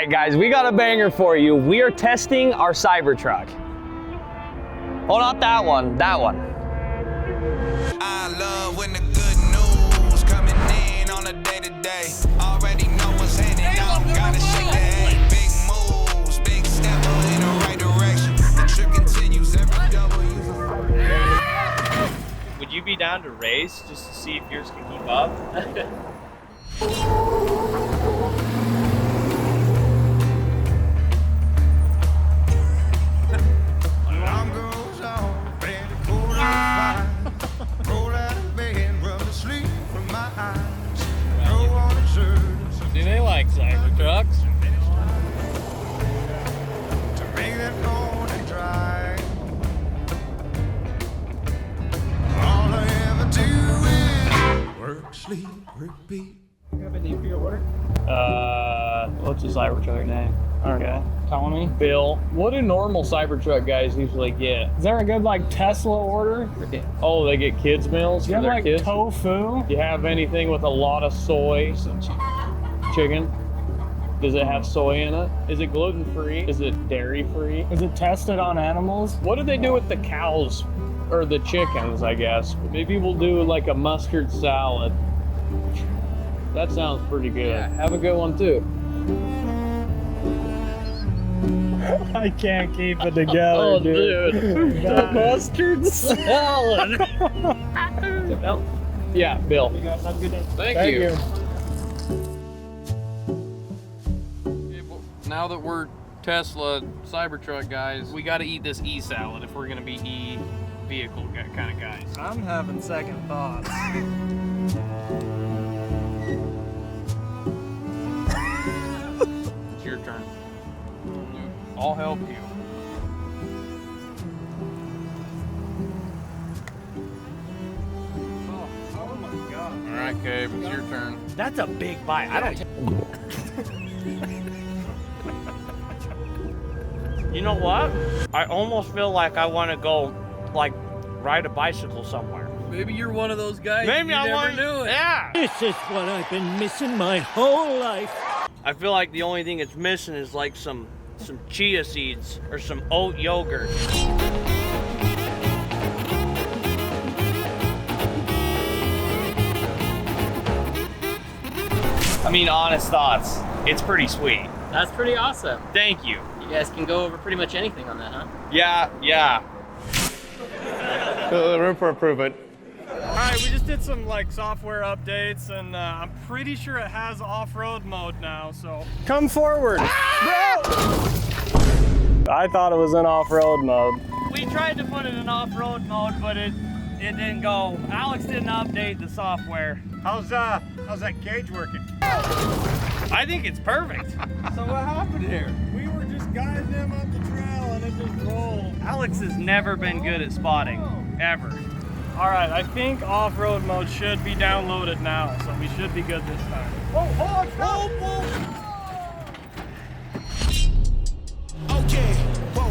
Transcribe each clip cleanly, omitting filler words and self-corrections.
right, guys, we got a banger for you. We are testing our Cybertruck. Oh, not that one, that one. I love when the good news coming in on a day-to-day. Already know what's happening, I don't gotta shake the hay. Big moves, big step in the right direction. The trip continues, every W. Would you be down to race just to see if yours can keep up? Do they like Cybertrucks? To make that morning drive. All I ever do is work, sleep, repeat. What's a Cybertruck name? Okay. Tommy? Bill. What do normal Cybertruck guys usually get? Is there a good like Tesla order? Oh, they get kids meals Do you for have their like kids? tofu? Do you have anything with a lot of soy? Chicken? Does it have soy in it? Is it gluten-free? Is it dairy-free? Is it tested on animals? What do they do with the cows or the chickens, I guess? Maybe we'll do like a mustard salad. That sounds pretty good. Yeah, have a good one too. I can't keep it together, Oh, dude. The mustard salad. Bill? Yeah, Bill. You guys have a good day. Thank you. Now that we're Tesla Cybertruck guys, we got to eat this E-salad if we're going to be E-vehicle kind of guys. I'm having second thoughts. It's your turn. I'll help you. Oh my god. All right, Gabe, it's your turn. That's a big bite. I don't. You know what? I almost feel like I want to go, like, ride a bicycle somewhere. Maybe you're one of those guys. Maybe I want to do it. Yeah. This is what I've been missing my whole life. I feel like the only thing it's missing is like some chia seeds or some oat yogurt. I mean, honest thoughts. It's pretty sweet. That's pretty awesome. Thank you. You guys can go over pretty much anything on that, huh? Yeah. Room for improvement. All right, we just did some like software updates, and I'm pretty sure it has off-road mode now. So come forward, bro. I thought it was in off-road mode. We tried to put it in off-road mode, but it didn't go. Alex didn't update the software. How's that cage working? I think it's perfect. So what happened here? We were just guiding him up the trail, and it just rolled. Alex has never been good at spotting, ever. All right, I think off-road mode should be downloaded now, so we should be good this time. Oh, Okay, whoa,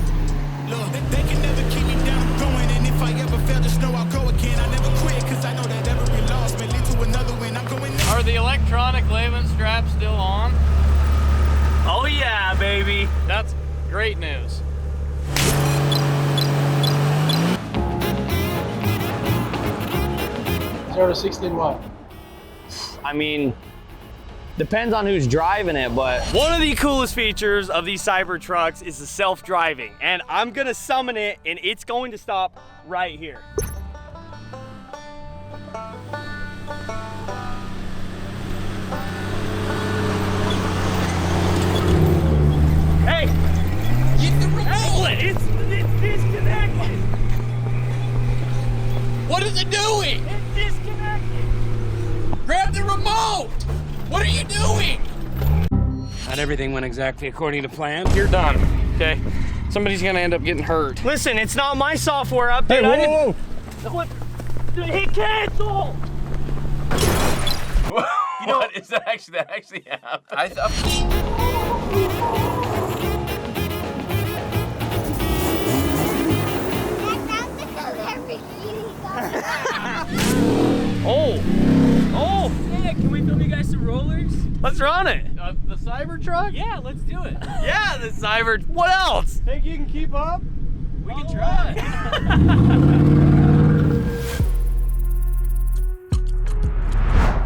look, they can never keep me down going, and if I ever fail to snow, I'll go again. I never quit, cause I know that every loss may lead to another win. I'm going next. Are the electronic Levin straps still on? Oh yeah, baby. That's great news. Zero to 60 in what? I mean, depends on who's driving it, but One of the coolest features of these Cybertrucks is the self-driving, and I'm gonna summon it, and it's going to stop right here. Hey! Get the remote! It's disconnected! What is it doing? It's disconnected! Grab the remote! What are you doing? Not everything went exactly according to plan. You're done, okay? Somebody's gonna end up getting hurt. Listen, it's not my software update. Hey, I didn't. whoa. What? Hit cancel! What is that actually happened? I thought. Oh! Hey, can we film you guys some rollers? Let's run it! The Cybertruck Cybertruck? Yeah, let's do it. Yeah, the Cyber. What else? Think you can keep up? We can try.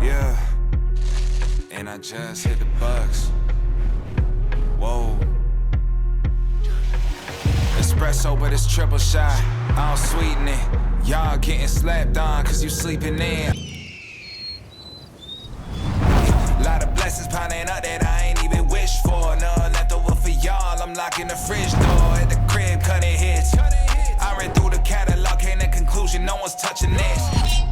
Yeah, and I just hit the bucks. Whoa. Espresso, but it's triple shot. I don't sweeten it. Y'all getting slapped on cause you sleeping in. Lot of blessings piling up that I ain't even wished for. None left over for y'all. I'm locking the fridge door at the crib, cutting hits. I read through the catalog, came to conclusion, no one's touching this.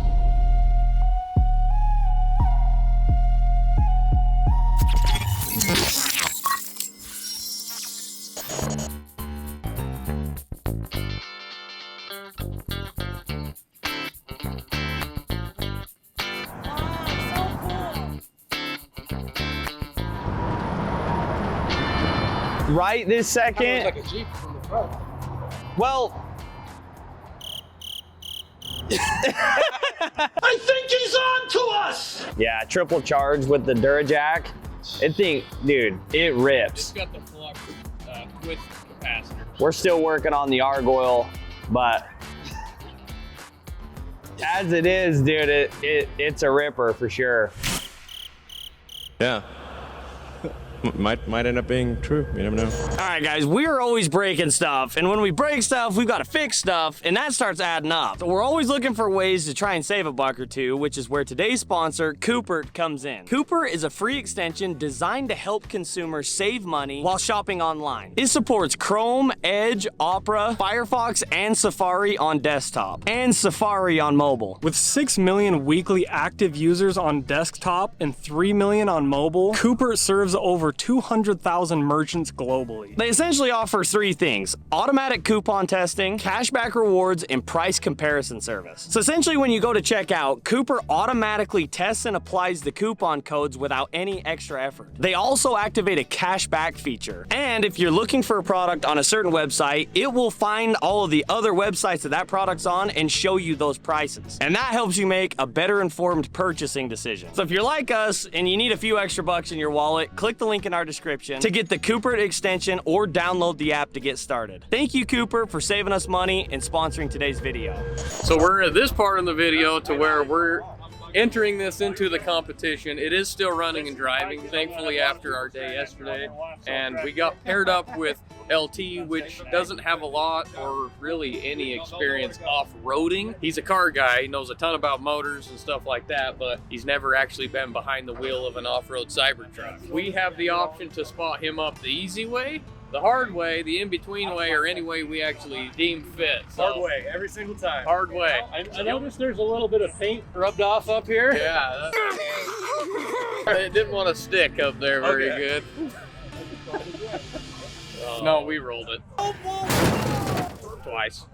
Right this second. Like a Jeep from the front. Well, I think he's on to us! yeah, triple charge with the Durajack. It thing, dude, it It's rips. got the flux twist capacitor. We're still working on the Argoil, but as it is, dude, it's a ripper for sure. Yeah. Might end up being true. You never know. All right, guys, we're always breaking stuff, and when we break stuff, we've got to fix stuff, and that starts adding up. So we're always looking for ways to try and save a buck or two, which is where today's sponsor, Cooper, comes in. Cooper is a free extension designed to help consumers save money while shopping online. It supports Chrome, Edge, Opera, Firefox, and Safari on desktop, and Safari on mobile. With 6 million weekly active users on desktop and 3 million on mobile, Cooper serves over 200,000 merchants globally. They essentially offer three things: automatic coupon testing, cashback rewards, and price comparison service. So essentially when you go to checkout, Cooper automatically tests and applies the coupon codes without any extra effort. They also activate a cashback feature. And if you're looking for a product on a certain website, it will find all of the other websites that product's on and show you those prices. And that helps you make a better informed purchasing decision. So if you're like us and you need a few extra bucks in your wallet, click the link in our description to get the Cooper extension or download the app to get started. Thank you, Cooper, for saving us money and sponsoring today's video. So we're at this part in the video to where we're entering this into the competition. It is still running and driving, thankfully, after our day yesterday. And we got paired up with LT, which doesn't have a lot or really any experience off-roading. He's a car guy, he knows a ton about motors and stuff like that, but he's never actually been behind the wheel of an off-road Cybertruck. We have the option to spot him up the easy way, the hard way, the in-between way, or any way we actually deem fit. So, Hard way, every single time. hard way. I noticed there's a little bit of paint rubbed off up here. Yeah. It didn't want to stick up there very good. No, we rolled it. Twice.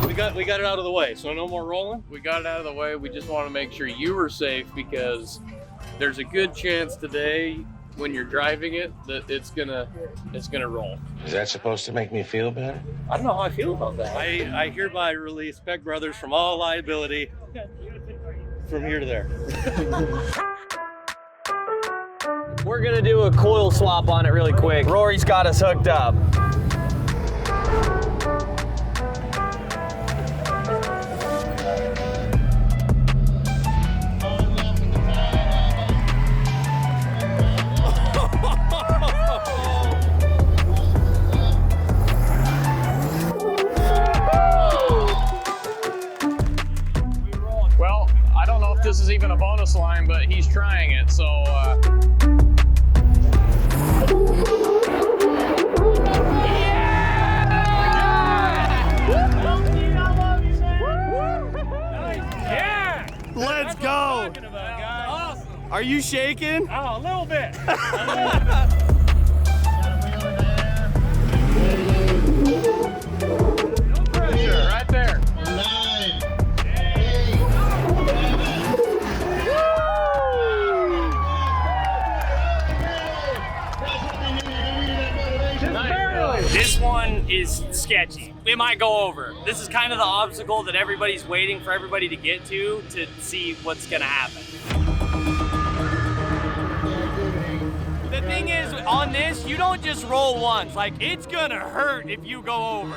We got it out of the way, so no more rolling. We got it out of the way. We just want to make sure you were safe because there's a good chance today when you're driving it that it's gonna roll. Is that supposed to make me feel better? I don't know how I feel about that. I hereby release Peck Brothers from all liability from here to there. We're gonna do a coil swap on it really quick. Rory's got us hooked up. Well, I don't know if this is even a bonus line, but he's trying it, so Let's go! Are you shaking? Oh, a little bit. pressure right there. This one is sketchy. It might go over. This is kind of the obstacle that everybody's waiting for everybody to get to see what's gonna happen. the thing is, on this, you don't just roll once. Like, it's gonna hurt if you go over.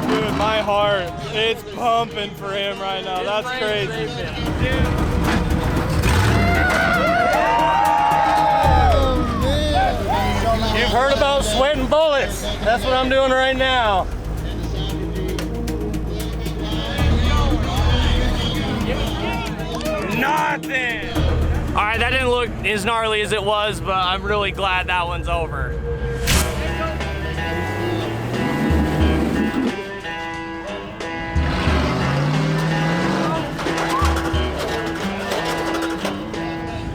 Dude, my heart, it's pumping for him right now. That's crazy. You've heard about sweating bullets. That's what I'm doing right now. Nothing. All right, that didn't look as gnarly as it was, but I'm really glad that one's over.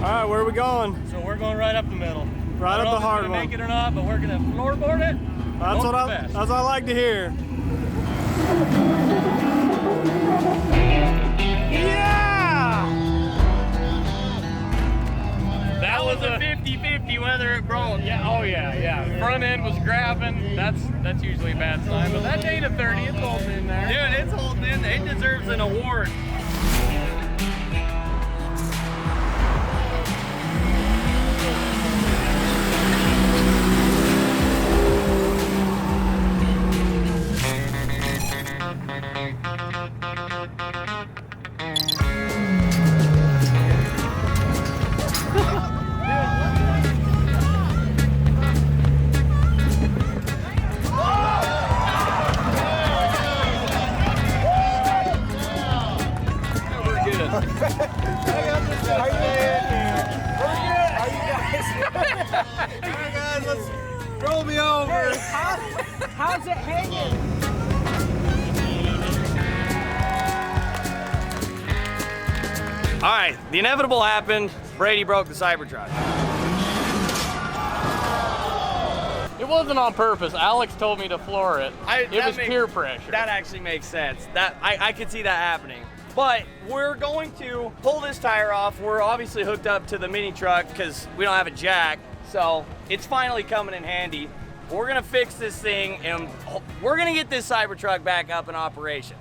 All right, where are we going? So we're going right up the middle. Right up the hard one. Make it or not, but we're gonna floorboard it. That's what I like to hear. Yeah! That was a 50-50 whether it broke. Yeah. Oh yeah, yeah. Front end was grabbing. That's usually a bad sign. But that Dana 30, it's holding in there. Dude, it's holding in. It deserves an award. Roll me over. How's it hanging? All right, the inevitable happened. Brady broke the Cybertruck. It wasn't on purpose. Alex told me to floor it. It was peer pressure. That actually makes sense. I could see that happening. But we're going to pull this tire off. We're obviously hooked up to the mini truck because we don't have a jack. So it's finally coming in handy. We're gonna fix this thing and we're gonna get this Cybertruck back up in operation.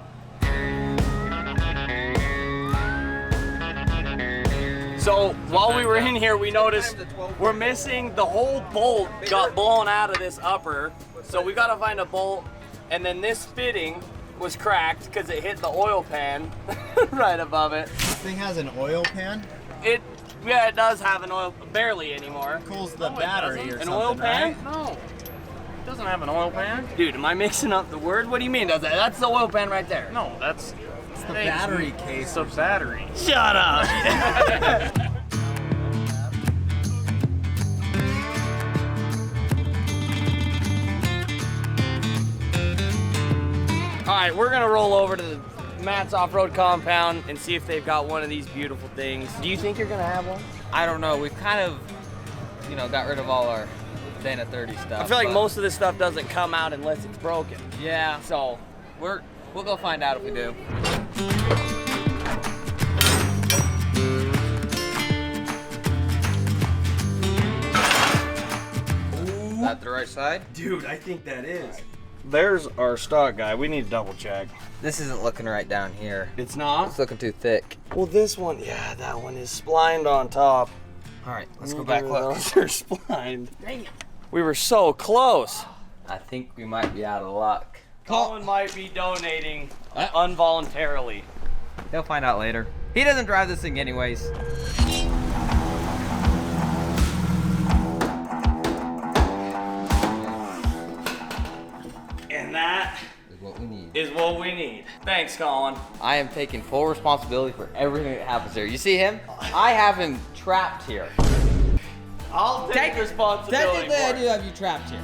So while we were in here, we noticed we're missing the whole bolt got blown out of this upper. So we gotta find a bolt, and then this fitting was cracked because it hit the oil pan right above it. This thing has an oil pan? Yeah, it does have an oil, barely anymore. Cools the battery or an something, oil pan? right? No, it doesn't have an oil pan. Dude, am I mixing up the word? What do you mean? That's the oil pan right there. No, that's It's the battery case. the battery. Shut up. All right, we're gonna roll over to Matt's off-road compound and see if they've got one of these beautiful things. Do you think you're gonna have one? I don't know. We've kind of, got rid of all our Dana 30 stuff. I feel like most of this stuff doesn't come out unless it's broken. Yeah. So We'll go find out if we do. Is that the right side? dude, I think that is. There's our stock guy. We need to double check. This isn't looking right down here. It's not? It's looking too thick. Well, this one, yeah, that one is splined on top. All right, let's go back look. Those are splined. Dang it. We were so close. I think we might be out of luck. Colin might be donating involuntarily. He'll find out later. He doesn't drive this thing anyways. And that Is what we need. is what we need. Thanks, Colin. I am taking full responsibility for everything that happens here. You see him? I have him trapped here. I'll take responsibility Technically, for I it. do have you trapped here.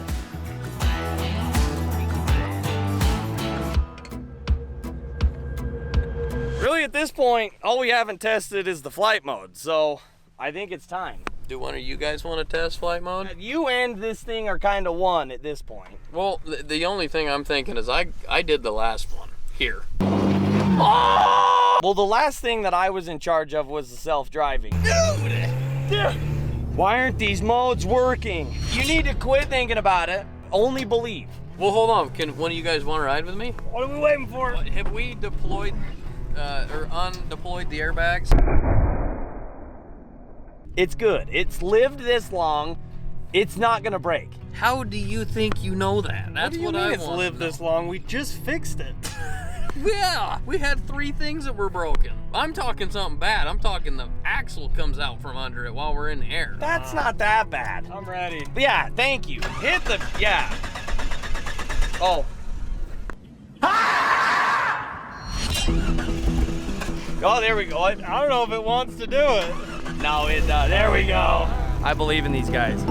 Really, at this point, all we haven't tested is the flight mode, so I think it's time. Do one of you guys want to test flight mode? You and this thing are kind of one at this point. Well, the only thing I'm thinking is I did the last one here. Oh! Well, the last thing that I was in charge of was the self-driving. Dude! Why aren't these modes working? You need to quit thinking about it. Only believe. Well, hold on. Can one of you guys want to ride with me? What are we waiting for? Have we deployed or undeployed the airbags? It's good. It's lived this long. It's not gonna break. How do you think you know that? That's What do you mean I it's want. lived this long? We just fixed it. Yeah, we had 3 things that were broken. I'm talking something bad. I'm talking the axle comes out from under it while we're in the air. That's not that bad. I'm ready. Yeah, thank you. Hit the, yeah. Oh. Oh, there we go. I don't know if it wants to do it. No, it does. There we go. I believe in these guys.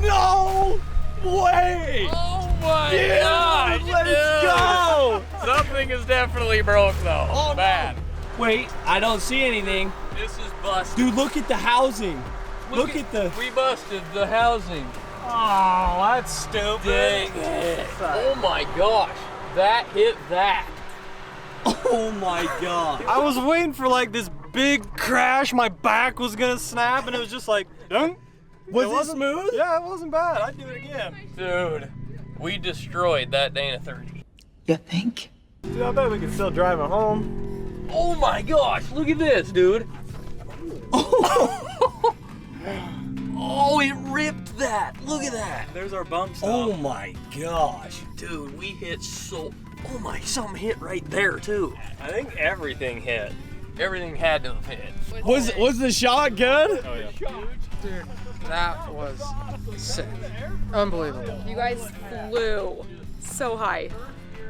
No way! Oh my Dude, gosh! let's go! Something is definitely broke though. Oh, no. Bad. Wait, I don't see anything. This is busted. Dude, look at the housing. Look at the... We busted the housing. Oh, that's stupid. Dang it. Oh my gosh. That hit that. Oh my god. I was waiting for like this big crash. My back was gonna snap, and it was just like, dunk. Was it smooth? Yeah, it wasn't bad. I'd do it again. Dude, we destroyed that Dana 30. You think? Dude, I bet we could still drive it home. Oh my gosh, look at this, dude. Oh, it ripped that. Look at that. There's our bump stop. Oh my gosh. Dude, we hit so... Oh my, something hit right there too. I think everything hit. Everything had to have hit. Was the shot good? Oh yeah. Dude, that was sick. Unbelievable. You guys flew so high.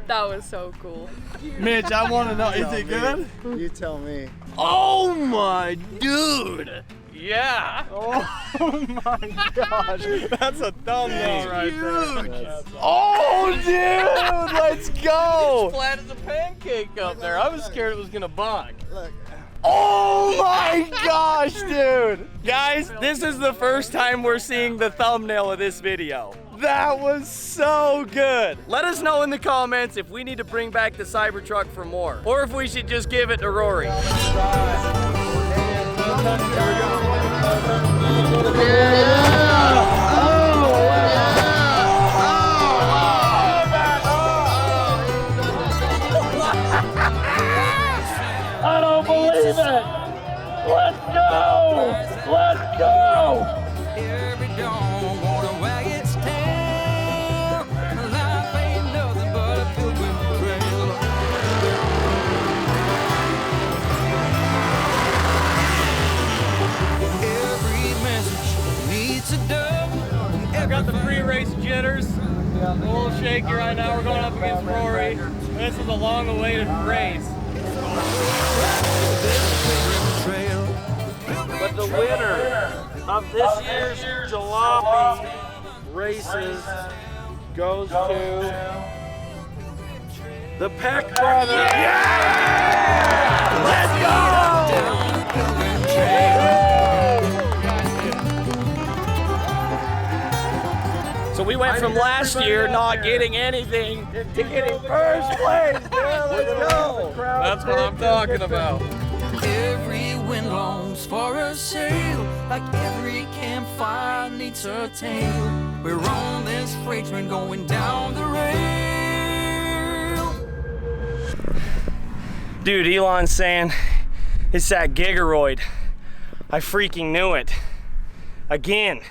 That was so cool. Mitch, I want to know, is it good? You tell me. Oh my dude. Yeah. Oh my gosh. That's a thumbnail right there. Oh dude, let's go. Flat as a pancake up there. I was scared it was gonna bug. Oh my gosh, dude. Guys, this is the first time we're seeing the thumbnail of this video. That was so good. Let us know in the comments if we need to bring back the Cybertruck for more, or if we should just give it to Rory. I don't believe it. Let's go. Let's go. Every dawn, wanna wag its tail. Life ain't nothing but a pilgrim trail. Every message needs a dove. I got the pre-race jitters. A little shaky right now. We're going up against Rory. This is a long-awaited race. But the winner of this year's Jalopy races goes to the Peck Brothers. Yeah! Let's go! So we went from last year not getting anything to getting first place, dude. Let's go. That's what I'm talking about. Every wind longs for a sail, like every campfire needs a tale. We're on this freight train going down the rail. Dude, Elon's saying it's that gigaroid. I freaking knew it. Again.